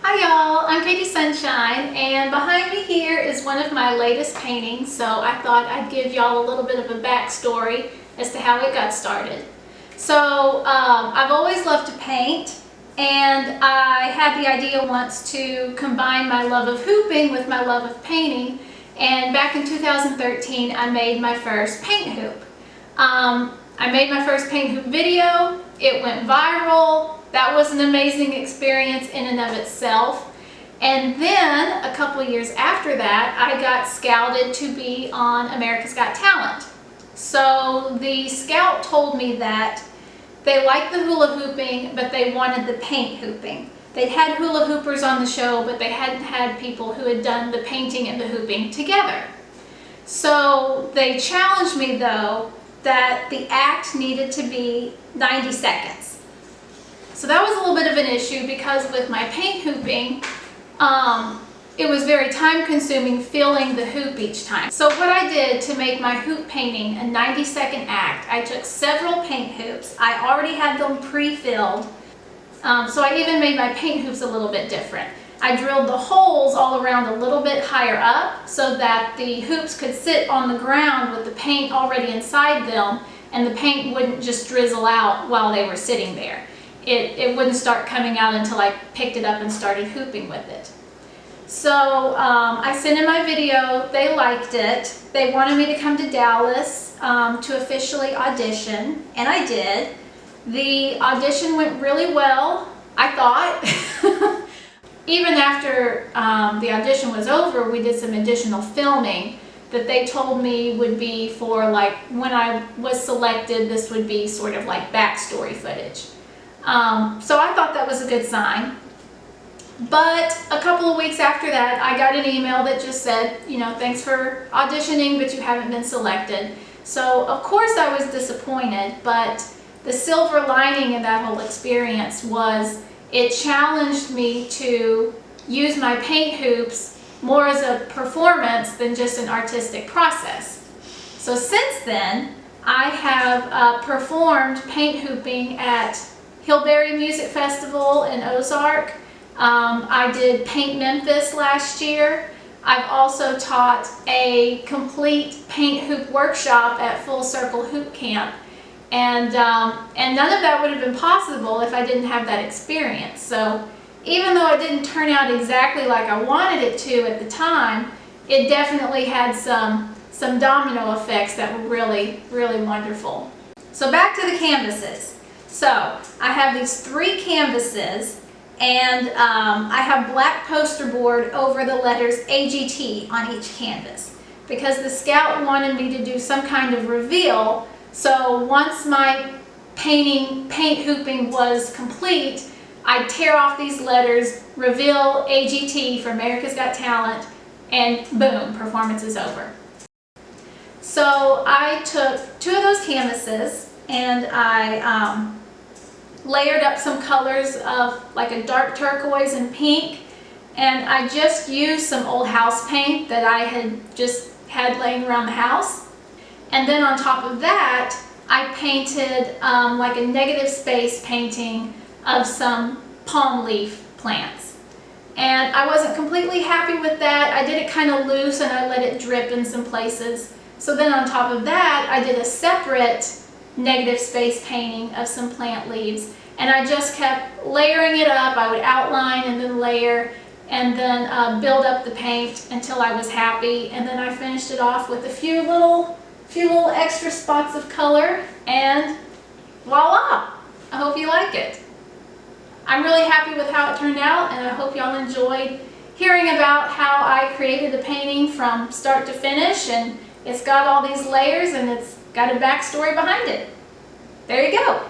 Hi y'all, I'm Katie Sunshine, and behind me here is one of my latest paintings, so I thought I'd give y'all a little bit of a backstory as to how it got started. So I've always loved to paint, and I had the idea once to combine my love of hooping with my love of painting, and back in 2013 I made my first paint hoop. I made my first paint hoop video. It went viral. That was an amazing experience in and of itself. And then a couple of years after that, I got scouted to be on America's Got Talent. So the scout told me that they liked the hula hooping, but they wanted the paint hooping. They'd had hula hoopers on the show, but they hadn't had people who had done the painting and the hooping together. So they challenged me though that the act needed to be 90 seconds. So that was a little bit of an issue because with my paint hooping, it was very time consuming filling the hoop each time. So what I did to make my hoop painting a 90-second act, I took several paint hoops. I already had them pre-filled, so I even made my paint hoops a little bit different. I drilled the holes all around a little bit higher up so that the hoops could sit on the ground with the paint already inside them, and the paint wouldn't just drizzle out while they were sitting there. It wouldn't start coming out until I picked it up and started hooping with it. So I sent in my video, they liked it. They wanted me to come to Dallas to officially audition, and I did. The audition went really well, I thought. Even after the audition was over, we did some additional filming that they told me would be for, like, when I was selected, this would be sort of like backstory footage. So I thought that was a good sign. But a couple of weeks after that, I got an email that just said, you know, thanks for auditioning, but you haven't been selected. So of course I was disappointed, but the silver lining in that whole experience was it challenged me to use my paint hoops more as a performance than just an artistic process. So since then, I have performed paint hooping at Hillberry Music Festival in Ozark. I did Paint Memphis last year. I've also taught a complete paint hoop workshop at Full Circle Hoop Camp. And none of that would have been possible if I didn't have that experience. So even though it didn't turn out exactly like I wanted it to at the time, it definitely had some domino effects that were really, really wonderful. So back to the canvases. So I have these 3 canvases, and I have black poster board over the letters AGT on each canvas because the scout wanted me to do some kind of reveal. So once my paint hooping was complete, I'd tear off these letters, reveal AGT for America's Got Talent, and boom, performance is over. So I took 2 of those canvases and I layered up some colors of like a dark turquoise and pink, and I just used some old house paint that I had laying around the house. And then on top of that, I painted like a negative space painting of some palm leaf plants. And I wasn't completely happy with that. I did it kind of loose and I let it drip in some places. So then on top of that, I did a separate negative space painting of some plant leaves. And I just kept layering it up. I would outline and then layer and then build up the paint until I was happy. And then I finished it off with a few little extra spots of color, and voila! I hope you like it. I'm really happy with how it turned out, and I hope y'all enjoyed hearing about how I created the painting from start to finish. And it's got all these layers and it's got a backstory behind it. There you go.